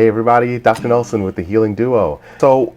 Hey everybody, Dr. Nelson with the Healing Duo. So,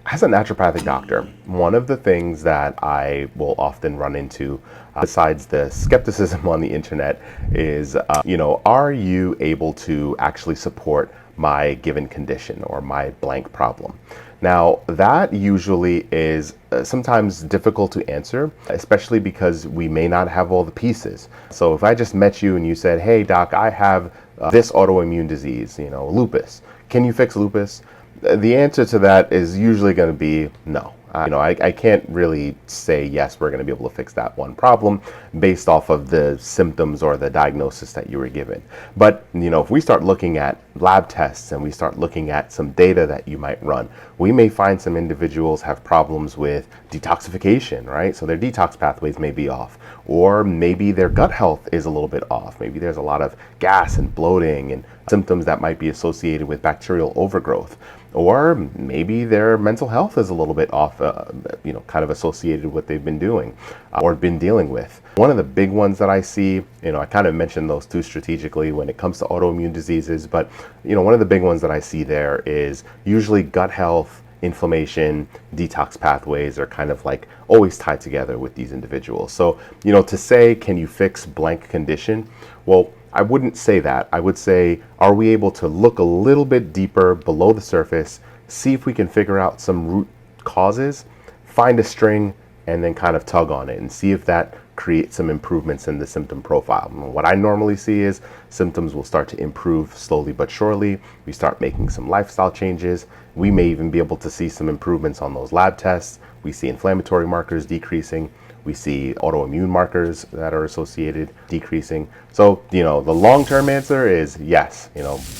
as a naturopathic doctor, one of the things that I will often run into, besides the skepticism on the internet, is, are you able to actually support my given condition or my blank problem? Now, that usually is sometimes difficult to answer, especially because we may not have all the pieces. So if I just met you and you said, hey doc, I have this autoimmune disease, lupus. Can you fix lupus? The answer to that is usually going to be no. I can't really say yes, we're going to be able to fix that one problem based off of the symptoms or the diagnosis that you were given. But, if we start looking at lab tests and we start looking at some data that you might run, we may find some individuals have problems with detoxification, right? So their detox pathways may be off, or maybe their gut health is a little bit off. Maybe there's a lot of gas and bloating and symptoms that might be associated with bacterial overgrowth. Or maybe their mental health is a little bit off, kind of associated with what they've been doing or been dealing with. One of the big ones that I see, I kind of mentioned those two strategically when it comes to autoimmune diseases, but, one of the big ones that I see there is usually gut health, inflammation, detox pathways are kind of like always tied together with these individuals. So, to say, can you fix blank condition? Well, I wouldn't say that. I would say, are we able to look a little bit deeper below the surface, see if we can figure out some root causes, find a string, and then kind of tug on it and see if that creates some improvements in the symptom profile. And what I normally see is symptoms will start to improve slowly but surely. We start making some lifestyle changes. We may even be able to see some improvements on those lab tests. We see inflammatory markers decreasing. We see autoimmune markers that are associated decreasing. So, the long-term answer is yes.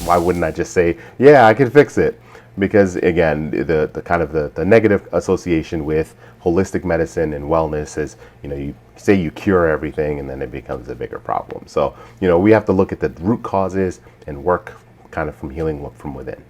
Why wouldn't I just say, yeah, I can fix it? Because again, the kind of the negative association with holistic medicine and wellness is, you say you cure everything and then it becomes a bigger problem. So, we have to look at the root causes and work kind of from healing from within.